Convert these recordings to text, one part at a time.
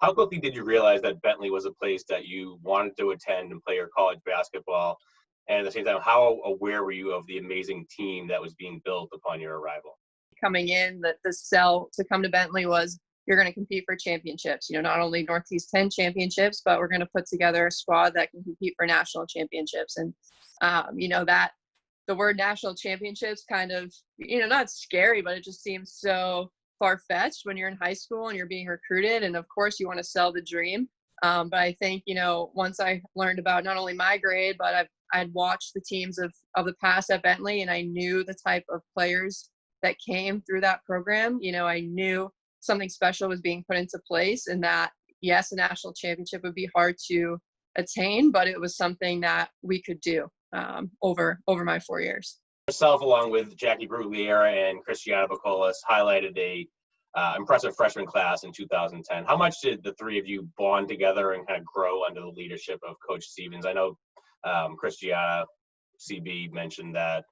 How quickly did you realize that Bentley was a place that you wanted to attend and play your college basketball? And at the same time, how aware were you of the amazing team that was being built upon your arrival? Coming in, the sell to come to Bentley was you're going to compete for championships. Not only Northeast 10 championships, but we're going to put together a squad that can compete for national championships. And, that the word national championships kind of, not scary, but it just seems so far-fetched when you're in high school and you're being recruited. And of course you want to sell the dream. But I think, once I learned about not only my grade, but I'd watched the teams of the past at Bentley, and I knew the type of players that came through that program. I knew something special was being put into place, and that, yes, a national championship would be hard to attain, but it was something that we could do over my 4 years. Yourself, along with Jackie Brugliera and Christiana Bacolas, highlighted a impressive freshman class in 2010. How much did the three of you bond together and kind of grow under the leadership of Coach Stevens? I know Christiana, CB, mentioned that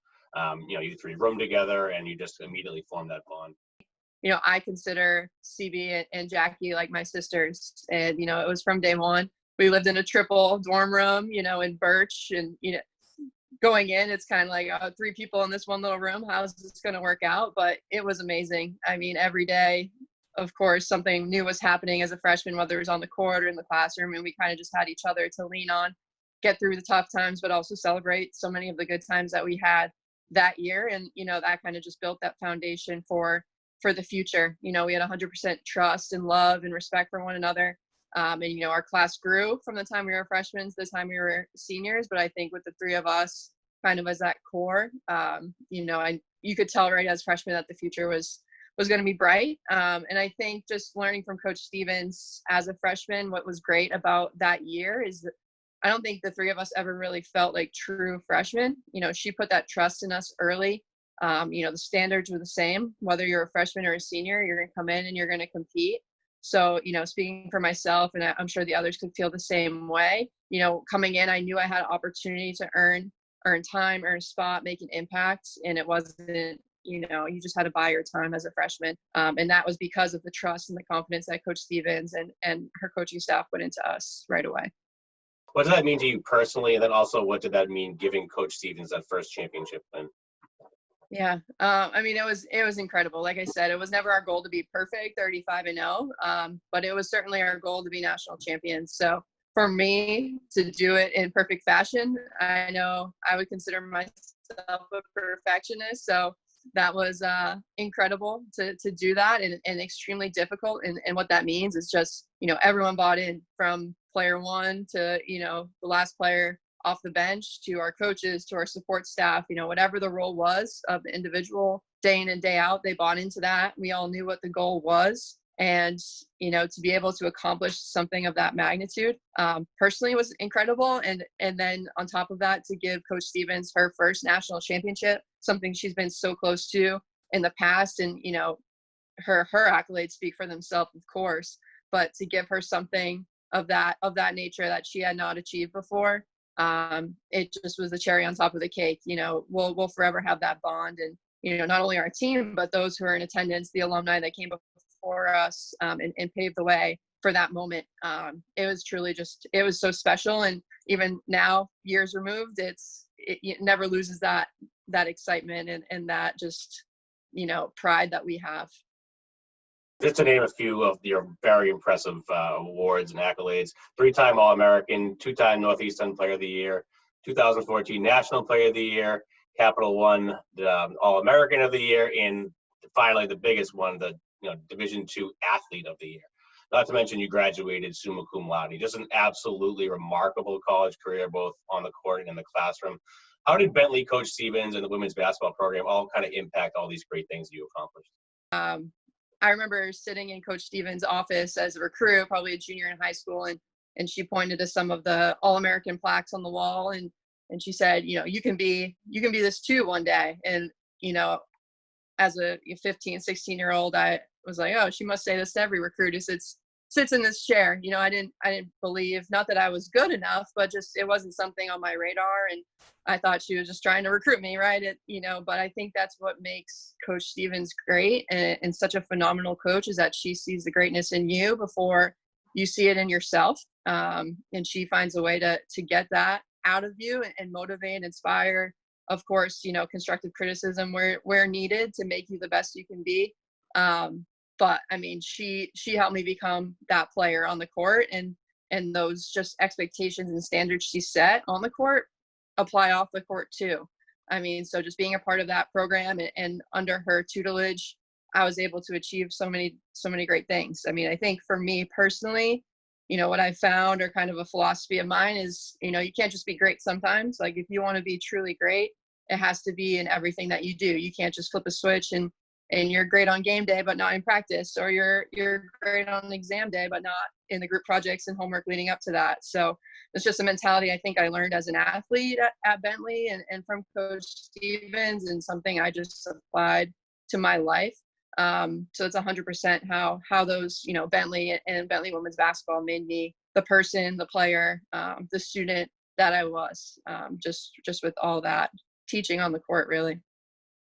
you three roomed together and you just immediately formed that bond. I consider CB and Jackie like my sisters, and it was from day one. We lived in a triple dorm room, in Birch, and going in, it's kind of like 3 people in this one little room. How's this going to work out? But it was amazing. I mean, every day, of course, something new was happening as a freshman, whether it was on the court or in the classroom, and we kind of just had each other to lean on, get through the tough times, but also celebrate so many of the good times that we had that year. And, that kind of just built that foundation for the future. We had 100% trust and love and respect for one another. And, our class grew from the time we were freshmen to the time we were seniors. But I think with the three of us kind of as that core, you could tell right as freshmen that the future was going to be bright. And I think just learning from Coach Stevens as a freshman, what was great about that year is that I don't think the three of us ever really felt like true freshmen. She put that trust in us early. The standards were the same, whether you're a freshman or a senior, you're going to come in and you're going to compete. So, speaking for myself, and I'm sure the others could feel the same way, coming in, I knew I had an opportunity to earn time, earn a spot, make an impact. And it wasn't, you just had to buy your time as a freshman. And that was because of the trust and the confidence that Coach Stevens and her coaching staff put into us right away. What does that mean to you personally? And then also, what did that mean giving Coach Stevens that first championship win? Yeah. It was incredible. Like I said, it was never our goal to be perfect, 35-0. But it was certainly our goal to be national champions. So for me to do it in perfect fashion, I know I would consider myself a perfectionist. So that was incredible to do that, and extremely difficult. And what that means is just, everyone bought in, from player one to, the last player off the bench, to our coaches, to our support staff, whatever the role was of the individual, day in and day out, they bought into that. We all knew what the goal was. And, to be able to accomplish something of that magnitude, personally was incredible. And then on top of that, to give Coach Stevens her first national championship, something she's been so close to in the past. And, her accolades speak for themselves, of course, but to give her something of that nature that she had not achieved before, it just was the cherry on top of the cake. We'll forever have that bond. And, not only our team, but those who are in attendance, the alumni that came before us, and paved the way for that moment. It was truly it was so special. And even now, years removed, it never loses that excitement and that just, pride that we have. Just to name a few of your very impressive awards and accolades: 3-time All-American, 2-time Northeast 10 Player of the Year, 2014 National Player of the Year, Capital One All-American of the Year, and finally the biggest one, the Division II Athlete of the Year. Not to mention you graduated summa cum laude. Just an absolutely remarkable college career, both on the court and in the classroom. How did Bentley, Coach Stevens, and the women's basketball program all kind of impact all these great things you accomplished? I remember sitting in Coach Stevens' office as a recruit, probably a junior in high school, and she pointed to some of the All-American plaques on the wall, and she said, you can be this too one day. And, as a 15, 16-year-old, I was like, oh, she must say this to every recruit who sits in this chair. I didn't believe, not that I was good enough, but just it wasn't something on my radar. And I thought she was just trying to recruit me, right? But I think that's what makes Coach Stevens great and such a phenomenal coach, is that she sees the greatness in you before you see it in yourself. And she finds a way to get that out of you and motivate, inspire, of course, constructive criticism where needed to make you the best you can be. But I mean, she helped me become that player on the court, and those just expectations and standards she set on the court apply off the court too. I mean, so just being a part of that program and under her tutelage, I was able to achieve so many great things. I mean, I think for me personally, what I found, or kind of a philosophy of mine, is, you can't just be great sometimes. Like, if you want to be truly great, it has to be in everything that you do. You can't just flip a switch and you're great on game day, but not in practice, or you're great on exam day, but not in the group projects and homework leading up to that. So it's just a mentality I think I learned as an athlete at Bentley and from Coach Stevens, and something I just applied to my life. So it's 100% how those, Bentley and Bentley women's basketball made me the person, the player, the student that I was, just with all that teaching on the court, really.